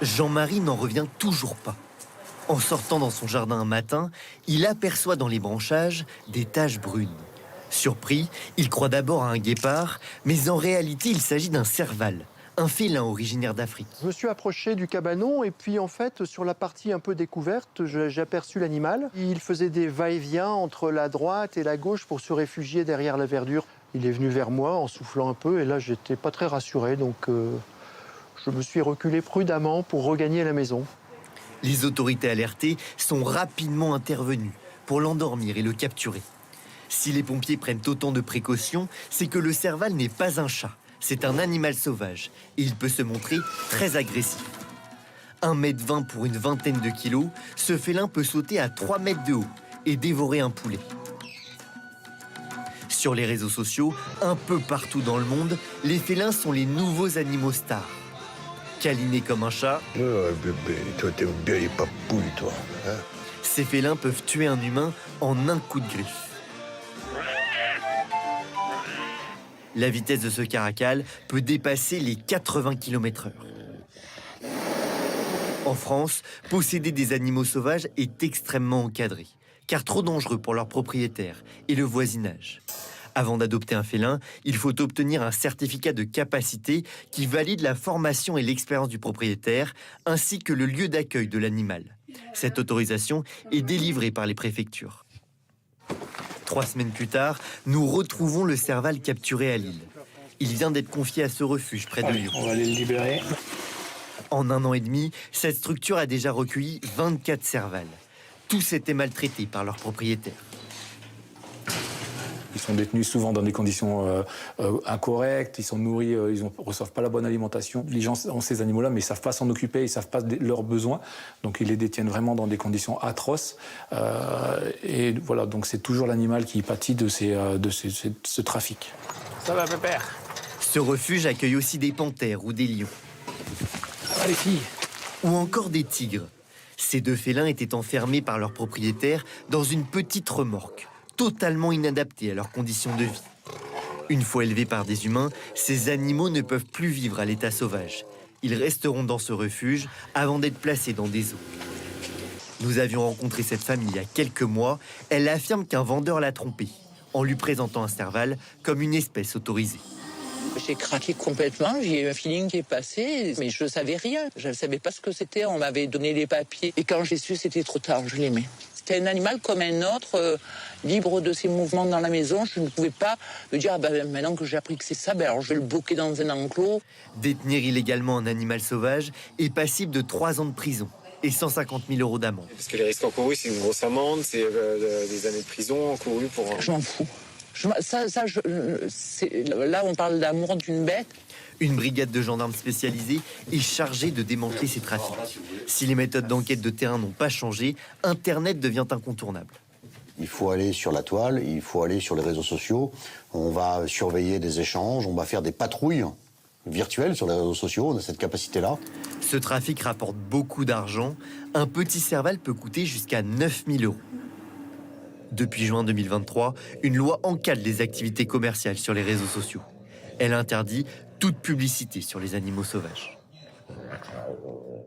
Jean-Marie n'en revient toujours pas. En sortant dans son jardin un matin, il aperçoit dans les branchages des taches brunes. Surpris, il croit d'abord à un guépard, mais en réalité il s'agit d'un serval, un félin originaire d'Afrique. Je me suis approché du cabanon et puis en fait sur la partie un peu découverte, j'ai aperçu l'animal. Il faisait des va-et-vient entre la droite et la gauche pour se réfugier derrière la verdure. Il est venu vers moi en soufflant un peu et là j'étais pas très rassuré donc je me suis reculé prudemment pour regagner la maison. Les autorités alertées sont rapidement intervenues pour l'endormir et le capturer. Si les pompiers prennent autant de précautions, c'est que le serval n'est pas un chat. C'est un animal sauvage et il peut se montrer très agressif. 1,20 m pour une vingtaine de kilos, ce félin peut sauter à 3 mètres de haut et dévorer un poulet. Sur les réseaux sociaux, un peu partout dans le monde, les félins sont les nouveaux animaux stars. Câlinés comme un chat, bébé, toi t'es une vieille papouille, toi. Hein? ces félins peuvent tuer un humain en un coup de griffe. La vitesse de ce caracal peut dépasser les 80 km/h. En France, posséder des animaux sauvages est extrêmement encadré, car trop dangereux pour leurs propriétaires et le voisinage. Avant d'adopter un félin, il faut obtenir un certificat de capacité qui valide la formation et l'expérience du propriétaire, ainsi que le lieu d'accueil de l'animal. Cette autorisation est délivrée par les préfectures. 3 semaines plus tard, nous retrouvons le serval capturé à Lille. Il vient d'être confié à ce refuge près de Lyon. On va aller le libérer. En 1 an et demi, cette structure a déjà recueilli 24 servals. Tous étaient maltraités par leurs propriétaires. Ils sont détenus souvent dans des conditions incorrectes, ils sont nourris, ils ne reçoivent pas la bonne alimentation. Les gens ont ces animaux-là, mais ils ne savent pas s'en occuper, ils ne savent pas leurs besoins. Donc ils les détiennent vraiment dans des conditions atroces. Et voilà, donc c'est toujours l'animal qui pâtit de ce trafic. Ça va, pépère? Ce refuge accueille aussi des panthères ou des lions. Ça va, les filles? Ou encore des tigres. Ces 2 félins étaient enfermés par leurs propriétaires dans une petite remorque, totalement inadaptée à leurs conditions de vie. Une fois élevés par des humains, ces animaux ne peuvent plus vivre à l'état sauvage. Ils resteront dans ce refuge avant d'être placés dans des zoos. Nous avions rencontré cette famille il y a quelques mois. Elle affirme qu'un vendeur l'a trompée en lui présentant un serval comme une espèce autorisée. J'ai craqué complètement, j'ai eu un feeling qui est passé, mais je ne savais rien. Je ne savais pas ce que c'était, on m'avait donné les papiers. Et quand j'ai su, c'était trop tard, je l'aimais. C'était un animal comme un autre, libre de ses mouvements dans la maison. Je ne pouvais pas me dire, maintenant que j'ai appris que c'est ça, alors je vais le bloquer dans un enclos. Détenir illégalement un animal sauvage est passible de 3 ans de prison et 150 000 € d'amende. Parce que les risques encourus, c'est une grosse amende, c'est des années de prison encourues pour... Je m'en fous. Là, on parle d'amour d'une bête. Une brigade de gendarmes spécialisée est chargée de démanteler ces trafics. Si les méthodes d'enquête de terrain n'ont pas changé, Internet devient incontournable. Il faut aller sur la toile, il faut aller sur les réseaux sociaux. On va surveiller des échanges, on va faire des patrouilles virtuelles sur les réseaux sociaux. On a cette capacité-là. Ce trafic rapporte beaucoup d'argent. Un petit serval peut coûter jusqu'à 9 000 €. Depuis juin 2023, une loi encadre les activités commerciales sur les réseaux sociaux. Elle interdit toute publicité sur les animaux sauvages.